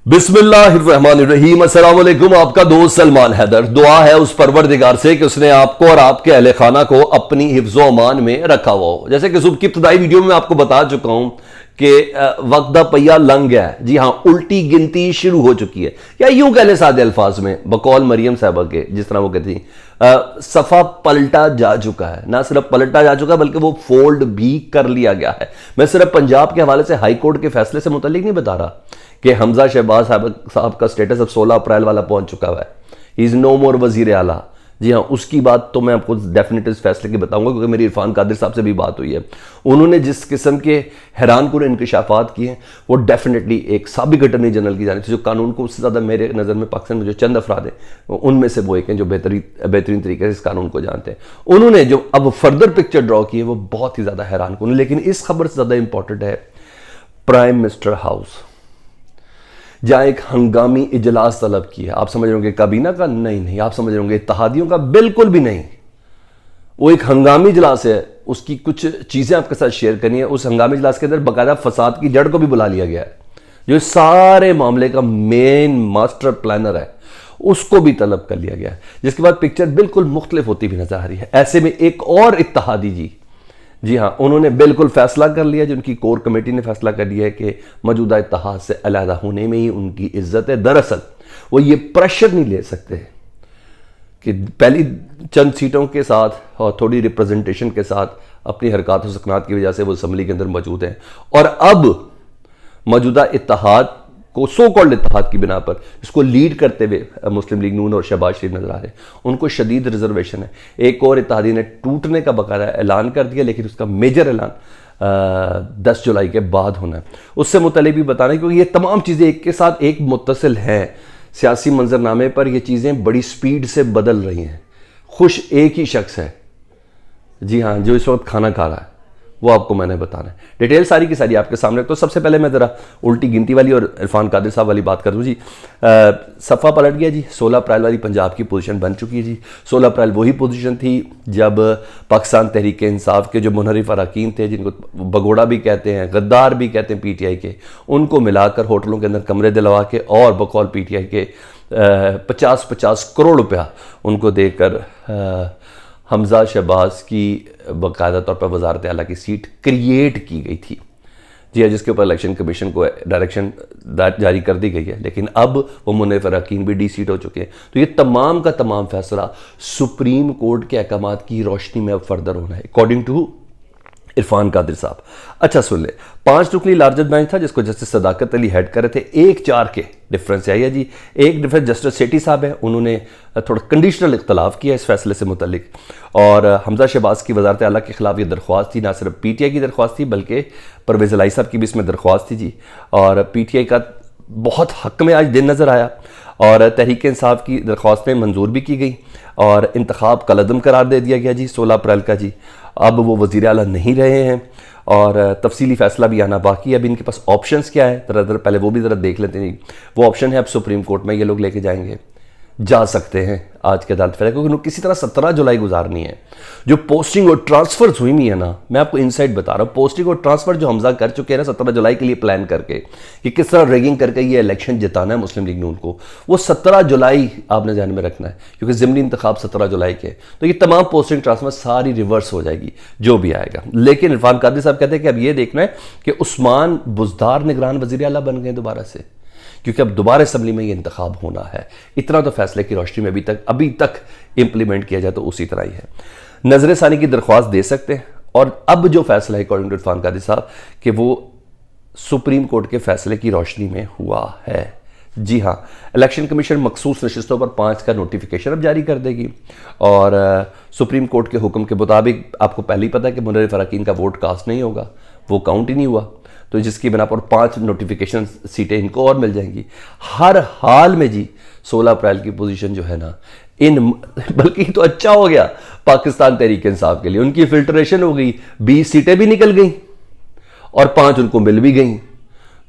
बिस्मिल्लाहिर्रहमानिर्रहीम। अस्सलाम वालेकुम। आपका दोस्त सलमान हैदर। दुआ है उस परवरदिगार से कि उसने आपको और आपके अहले खाना को अपनी हिफ्ज़ो अमान में रखा हुआ हो। जैसे कि सुबह की इब्तिदाई वीडियो में आपको बता चुका हूं कि वक्त दा पहिया लंघ गया है। जी हां, उल्टी गिनती शुरू हो चुकी है, या यूं कह लें सादे अल्फाज में, बकौल मरियम साहबा के, जिस तरह वो कहती थी, सफ़ा पलटा जा चुका है। ना सिर्फ पलटा जा चुका है बल्कि वो फोल्ड भी कर लिया गया है। मैं सिर्फ पंजाब के हवाले से हाई कोर्ट के फैसले से मुतल्लिक नहीं बता रहा कि हमजा शहबाज साहब का स्टेटस अब 16 अप्रैल वाला पहुंच चुका हुआ है। ही इज़ नो मोर वजीर आला। जी हाँ, उसकी बात तो मैं आपको डेफिनेट इस फैसले की बताऊंगा, क्योंकि मेरी इरफान कादिर साहब से भी बात हुई है। उन्होंने जिस किस्म के हैरानकुन इंकशाफात किए हैं वो डेफिनेटली एक साबिक अटर्नी जनरल की जानिब से, जो कानून को उससे ज़्यादा मेरे नज़र में पाकिस्तान में जो चंद अफराद हैं उनमें से वो एक हैं जो बेहतरीन तरीके से इस कानून को जानते हैं। उन्होंने जो अब फर्दर पिक्चर ड्रॉ की है वो बहुत ही ज़्यादा हैरानकुन है। लेकिन इस खबर से ज़्यादा इंपॉर्टेंट है प्राइम मिनिस्टर हाउस, जहां एक हंगामी इजलास तलब किया। आप समझ रहे होंगे काबीना का? नहीं, आप समझ रहे होंगे इत्तेहादियों का? बिल्कुल भी नहीं। वो एक हंगामी इजलास है। उसकी कुछ चीजें आपके साथ शेयर करनी है। उस हंगामी इजलास के अंदर बाकायदा फसाद की जड़ को भी बुला लिया गया है, जो सारे मामले का मेन मास्टर प्लानर है, उसको भी तलब कर लिया गया है। जिसके बाद पिक्चर बिल्कुल मुख्तलिफ होती भी नजर आ रही है। ऐसे में एक और इत्तेहादी जी हाँ, उन्होंने बिल्कुल फैसला कर लिया, जो उनकी कोर कमेटी ने फैसला कर लिया है कि मौजूदा इत्तेहाद से अलहदा होने में ही उनकी इज्जत है। दरअसल वो ये प्रेशर नहीं ले सकते कि पहली चंद सीटों के साथ और थोड़ी रिप्रेजेंटेशन के साथ अपनी हरकत और सकनात की वजह से वो असम्बली के अंदर मौजूद हैं, और अब मौजूदा इत्तेहाद को, सो कॉल्ड इत्तेहाद की बिना पर इसको लीड करते हुए मुस्लिम लीग नून और शहबाज शरीफ नजर आ रहे हैं। उनको शदीद रिजर्वेशन है। एक और इत्तेहादी ने टूटने का बकायदा ऐलान कर दिया, लेकिन उसका मेजर ऐलान 10 जुलाई के बाद होना है। उससे मुतल्लिक भी बताना है, क्योंकि ये तमाम चीज़ें एक के साथ एक मुत्तसिल हैं। सियासी मंजरनामे पर ये चीज़ें बड़ी स्पीड से बदल रही हैं। खुश एक ही शख्स है, जी हाँ, जो इस वक्त खाना खा रहा है, वो आपको मैंने बताना है। डिटेल सारी की सारी आपके सामने। तो सबसे पहले मैं ज़रा उल्टी गिनती वाली और इरफान कादिर साहब वाली बात कर दूँ जी। सफ़ा पलट गया जी। 16 अप्रैल वाली पंजाब की पोजीशन बन चुकी है जी। 16 अप्रैल वही पोजीशन थी जब पाकिस्तान तहरीक इंसाफ के जो मुनहरिफ अरकान थे, जिनको भगोड़ा भी कहते हैं, गद्दार भी कहते हैं PTI के, उनको मिलाकर होटलों के अंदर कमरे दिलवा के और बकौल PTI के 50-50 करोड़ रुपया उनको देकर हमजा शहबाज की बाकायदा तौर पर वजारत आला की सीट क्रिएट की गई थी। जी हाँ, जिसके ऊपर इलेक्शन कमीशन को डायरेक्शन जारी कर दी गई है। लेकिन अब वो मुनहरिफ अरकान भी डी-सीट हो चुके हैं। तो ये तमाम का तमाम फैसला सुप्रीम कोर्ट के अहकाम की रोशनी में अब फर्दर होना है, अकॉर्डिंग टू इरफान कादिर साहब। अच्छा सुन ले, 5 रुकनी लार्जर बेंच था जिसको जस्टिस सदाकत अली हेड कर रहे थे। 1-4 के डिफरेंस आई है जी। एक डिफरेंस जस्टिस सेठी साहब है, उन्होंने थोड़ा कंडीशनल इख्तलाफ किया इस फैसले से मुतल्लिक। और हमजा शहबाज की वजारत आला के खिलाफ ये दरख्वास्त थी, ना सिर्फ PTI की दरख्वास्त थी बल्कि परवेज़ इलाही साहब की भी इसमें दरख्वास्त थी जी। और PTI का बहुत हक में आज दिन नज़र आया, और तहरीक इंसाफ की दरख्वास्तें मंजूर भी की गई, और इंतखाब कलअदम करार दे दिया गया जी 16 अप्रैल का जी। अब वो वज़ीर आला नहीं रहे हैं, और तफसीली फैसला भी आना बाकी है। अब इनके पास ऑप्शंस क्या है, ज़रा पहले वो भी ज़रा देख लेते हैं। वो ऑप्शन है अब सुप्रीम कोर्ट में ये लोग लेके जाएंगे, जा सकते हैं आज के अदालत फैसला, क्योंकि किसी तरह 17 जुलाई गुजारनी है। जो पोस्टिंग और ट्रांसफर हुई है ना, मैं आपको इनसाइड बता रहा हूँ, पोस्टिंग और ट्रांसफर जो हमजा कर चुके हैं ना 17 जुलाई के लिए प्लान करके कि किस तरह रेगिंग करके ये इलेक्शन जिताना है मुस्लिम लीग नून को, वो 17 जुलाई आपने ध्यान में रखना है, क्योंकि ज़िमनी इंतखाब 17 जुलाई के। तो ये तमाम पोस्टिंग ट्रांसफर सारी रिवर्स हो जाएगी जो भी आएगा। लेकिन इरफान कादिर साहब कहते हैं कि अब ये देखना है कि उस्मान बुज़दार निगरान वज़ीर आला बन गए दोबारा से, क्योंकि अब दोबारा असम्बली में ये इंतखाब होना है। इतना तो फैसले की रोशनी में अभी तक इंप्लीमेंट किया जाए तो उसी तरह ही है। नजर सानी की दरख्वास्त दे सकते हैं, और अब जो फैसला है अकॉर्डिंग टू इरफान कादिर साहब कि वो सुप्रीम कोर्ट के फैसले की रोशनी में हुआ है। जी हाँ, इलेक्शन कमीशन मखसूस नशिस्तों पर 5 का नोटिफिकेशन अब जारी कर देगी, और सुप्रीम कोर्ट के हुक्म के मुताबिक आपको पहले ही पता है कि मुनहरिफ अरकान का वोट कास्ट नहीं होगा, वो काउंट ही नहीं हुआ, तो जिसकी बिना पर 5 नोटिफिकेशन सीटें इनको और मिल जाएंगी। हर हाल में जी 16 अप्रैल की पोजीशन जो है ना, बल्कि तो अच्छा हो गया पाकिस्तान तहरीक इंसाफ के लिए, उनकी फिल्ट्रेशन हो गई, 20 सीटें भी निकल गई और 5 उनको मिल भी गई।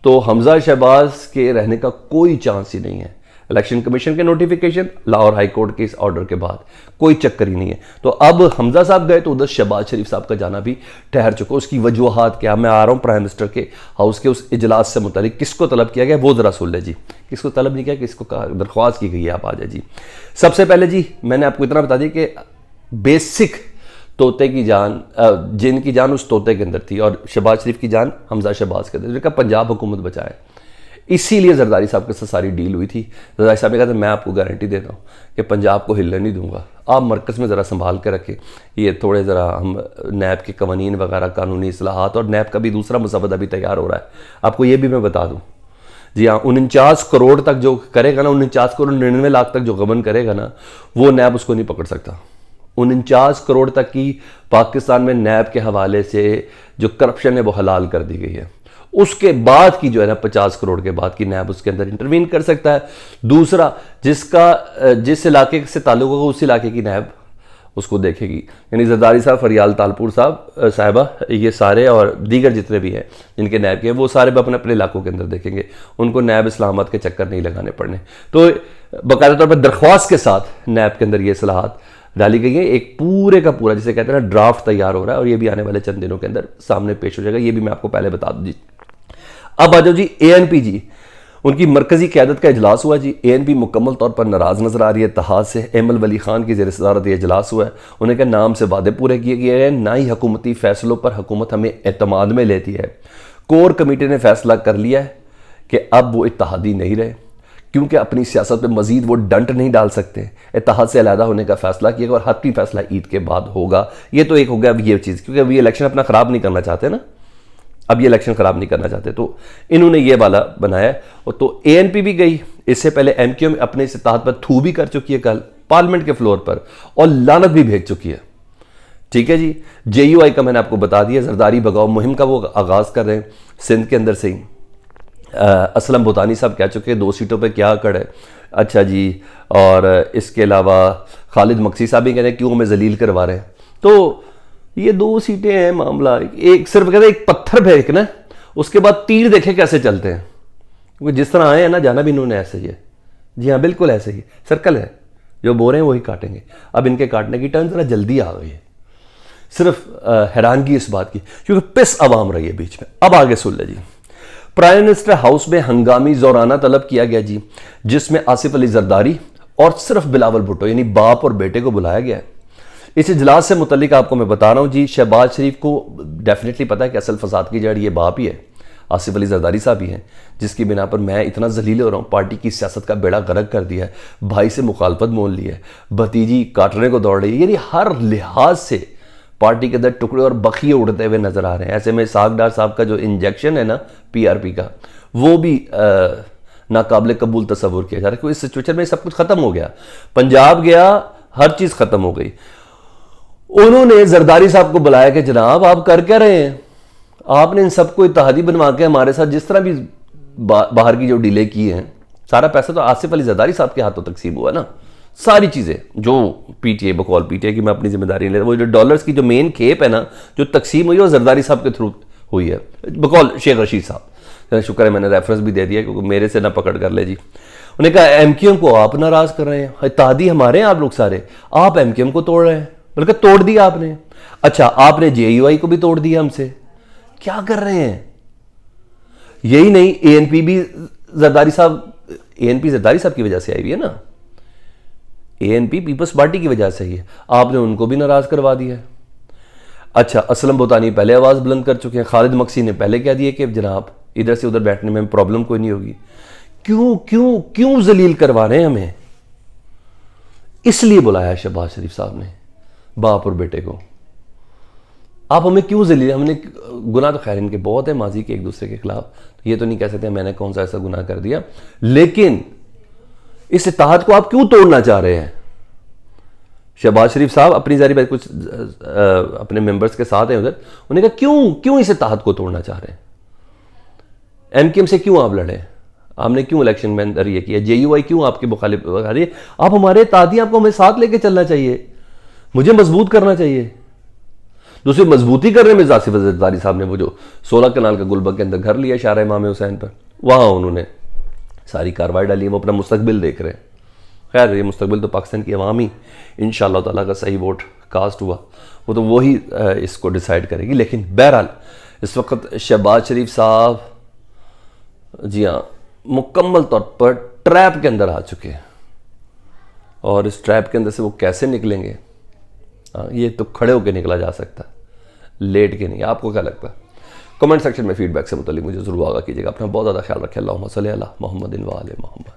तो हमजा शहबाज के रहने का कोई चांस ही नहीं है। इलेक्शन कमीशन के नोटिफिकेशन, लाहौर हाई कोर्ट के इस ऑर्डर के बाद कोई चक्कर ही नहीं है। तो अब हमजा साहब गए तो उधर शहबाज शरीफ साहब का जाना भी ठहर चुका। उसकी वजूहात क्या, मैं आ रहा हूं प्राइम मिनिस्टर के हाउस के उस इजलास से मुतालिक किसको तलब किया गया वो जरा सुन ले जी। किसको तलब नहीं किया, किसको दरख्वास्त की गई है, आप आ जाए जी। सबसे पहले जी मैंने आपको इतना बता दिया कि बेसिक तोते की जान, जिन की जान उस तोते के अंदर थी और शहबाज शरीफ की जान हमजा शहबाज के अंदर, पंजाब हुकूमत बचाए। इसीलिए जरदारी साहब के साथ सारी डील हुई थी। जरदारी साहब ने कहा था मैं आपको गारंटी देता हूँ कि पंजाब को हिलने नहीं दूंगा, आप मरकज़ में ज़रा संभाल के रखें, ये थोड़े ज़रा हम नैब के कवानीन वगैरह कानूनी इस्लाहात, और नैब का भी दूसरा मुसवदा भी तैयार हो रहा है, आपको ये भी मैं बता दूँ जी हाँ। 49 करोड़ तक जो करेगा ना, 49 करोड़ 99 लाख तक जो गबन करेगा ना, वो नैब उसको नहीं पकड़ सकता। 49 करोड़ तक की पाकिस्तान में नैब के हवाले से जो करप्शन है वो हलाल कर दी गई है। उसके बाद की जो है ना 50 करोड़ के बाद की नैब उसके अंदर इंटरवीन कर सकता है। दूसरा, जिस इलाके से ताल्लुक होगा उस इलाके की नैब उसको देखेगी। यानी जरदारी साहब, फरियाल तालपुर साहबा, ये सारे और दीगर जितने भी हैं जिनके नैब के हैं, वो सारे अपने अपने इलाकों के अंदर देखेंगे। उनको नैब इस्लामाबाद के चक्कर नहीं लगाने पड़ने। तो बाकायदा तौर पर दरख्वास्त के साथ नैब के अंदर ये सलाहत डाली गई है। एक पूरे का पूरा जिसे कहते हैं ना ड्राफ्ट तैयार हो रहा है और ये भी आने वाले चंद दिनों के अंदर सामने पेश हो जाएगा। ये भी मैं आपको पहले बता दूं जी। अब आ जाओ जी ANP जी, उनकी मरकजी क़यादत का इजलास हुआ जी। ANP मुकम्मल तौर पर नाराज़ नजर आ रही है इत्तेहाद से। एमल वली खान की ज़ेर सदारत ये इजलास हुआ है। उन्हें क्या नाम से वादे पूरे किए गए हैं, ना ही हुकूमती फैसलों पर हुकूमत हमें एतमाद में लेती है। कोर कमेटी ने फैसला कर लिया है कि अब वो इत्तेहादी नहीं रहे, क्योंकि अपनी सियासत में मजीद वो डंट नहीं डाल सकते। इत्तेहाद से अलहदा होने का फैसला किया और हतमी फैसला ईद के बाद होगा। ये तो एक हो गया अब ये चीज़, क्योंकि अभी इलेक्शन अपना ख़राब नहीं करना चाहते ना, अब ये इलेक्शन ख़राब नहीं करना चाहते, तो इन्होंने ये वाला बनाया। और तो ANP भी गई, इससे पहले MQM अपने इस इत्तेहाद पर थू भी कर चुकी है कल पार्लियामेंट के फ्लोर पर, और लानत भी भेज चुकी है। ठीक है जी। JUI का मैंने आपको बता दिया, जरदारी भगाओ मुहिम का वो आगाज़ कर रहे हैं सिंध के अंदर से ही। असलम भूतानी साहब कह चुके हैं 2 सीटों पे क्या अकड़ है। अच्छा जी। और इसके अलावा खालिद मक्सी साहब भी कह रहे हैं क्यों हमें जलील करवा रहे हैं। तो ये 2 सीटें हैं मामला, एक सिर्फ कहते हैं एक पत्थर फेंकना, उसके बाद तीर देखे कैसे चलते हैं, क्योंकि जिस तरह आए हैं ना जाना भी इन्होंने ऐसे ही है। जी हाँ बिल्कुल ऐसे ही सर्कल है, जो बोरे हैं वही काटेंगे। अब इनके काटने की टर्न जरा जल्दी आ गई है। सिर्फ हैरानगी इस बात की क्योंकि पिस अवाम रही है बीच में। अब आगे सुन ले जी। प्राइम मिनिस्टर हाउस में हंगामी ज़ोराना तलब किया गया जी, जिसमें आसिफ अली जरदारी और सिर्फ बिलावल भुट्टो यानी बाप और बेटे को बुलाया गया है। इस इजलास से मुतल्लिक आपको मैं बता रहा हूं जी, शहबाज शरीफ को डेफिनेटली पता है कि असल फसाद की जड़ ये बाप ही है, आसिफ अली जरदारी साहब ही हैं, जिसकी बिना पर मैं इतना जलील हो रहा हूँ। पार्टी की सियासत का बेड़ा गर्क कर दिया है, भाई से मुखालफत मोल ली है, भतीजी काटने को दौड़ रही है, यानी हर लिहाज से पार्टी के अंदर टुकड़े और बखिए उड़ते हुए नजर आ रहे हैं। ऐसे में साग डार साहब का जो इंजेक्शन है ना PRP का, वो भी नाकाबिले कबूल तस्वुर किया जा रहा है। इस सिचुएशन में सब कुछ खत्म हो गया, पंजाब गया, हर चीज खत्म हो गई। उन्होंने जरदारी साहब को बुलाया कि जनाब आप कर क्या रहे हैं, आपने इन सबको इत्तेहादी बनवा के हमारे साथ जिस तरह भी बाहर की जो डीले की हैं, सारा पैसा तो आसिफ अली जरदारी साहब के हाथों तकसीम हुआ ना, सारी चीजें जो PTA बकौल PTA की मैं अपनी जिम्मेदारी नहीं लेता, वो जो डॉलर्स की जो मेन खेप है ना जो तकसीम हुई है वो जरदारी साहब के थ्रू हुई है, बकौल शेख रशीद साहब। शुक्र है मैंने रेफरेंस भी दे दिया क्योंकि मेरे से ना पकड़ कर ले जी। उन्होंने कहा MQM को आप नाराज कर रहे हैं, इत्तेहादी हमारे हैं आप लोग सारे, आप MQM को तोड़ रहे हैं, बल्कि तोड़ दिया आपने। अच्छा आपने JUI को भी तोड़ दिया हमसे, क्या कर रहे हैं। यही नहीं, ANP भी जरदारी साहब, ANP जरदारी साहब की वजह से आई हुई है ना, ANP पीपल्स पार्टी की वजह से ही है, आपने उनको भी नाराज करवा दिया है। अच्छा असलम भूतानी पहले आवाज बुलंद कर चुके हैं, खालिद मक्सी ने पहले कह दिया कि जनाब इधर से उधर बैठने में प्रॉब्लम कोई नहीं होगी। क्यों क्यों क्यों जलील करवा रहे हैं हमें। इसलिए बुलाया शहबाज शरीफ साहब ने बाप और बेटे को, आप हमें क्यों जलील, हमने गुनाह तो खैर इनके बहुत है माजी के एक दूसरे के खिलाफ, तो ये तो नहीं कह सकते मैंने कौन सा ऐसा गुनाह कर दिया, लेकिन इस इत्तेहाद को आप क्यों तोड़ना चाह रहे हैं। शहबाज शरीफ साहब अपनी जारी बात कुछ अपने मेंबर्स के साथ हैं उधर, उन्होंने कहा क्यों इस इत्तेहाद को तोड़ना चाह रहे हैं, MQM से क्यों आप लड़े, आपने क्यों इलेक्शन में अंदर ये किया, JUI क्यों आपके मुखालिफ आ रही है, आप हमारे तादी, आपको हमें साथ लेके चलना चाहिए, मुझे मजबूत करना चाहिए। दूसरी मजबूती करने में आसिफ अली जरदारी साहब ने वो जो 16 कनाल का गुलबर्ग के अंदर घर लिया शारा इमाम हुसैन पर, वहां उन्होंने सारी कार्रवाई डाली है, वो अपना मुस्तकबिल देख रहे हैं। खैर ये मुस्तकबिल तो पाकिस्तान की अवामी इंशाअल्लाह ताला का सही वोट कास्ट हुआ वो तो वही इसको डिसाइड करेगी। लेकिन बहरहाल इस वक्त शहबाज शरीफ साहब जी हाँ मुकम्मल तौर पर ट्रैप के अंदर आ चुके हैं, और इस ट्रैप के अंदर से वो कैसे निकलेंगे ये तो खड़े होकर निकला जा सकता है, लेट के नहीं। आपको क्या लगता है? कमेंट सेक्शन में फीडबैक से मुतालिक मुझे ज़रूर आगाह कीजिएगा। अपना बहुत ज़्यादा ख्याल रखें। अल्लाहुम्मा सल्ली अला मुहम्मदिन व आले मुहम्मद।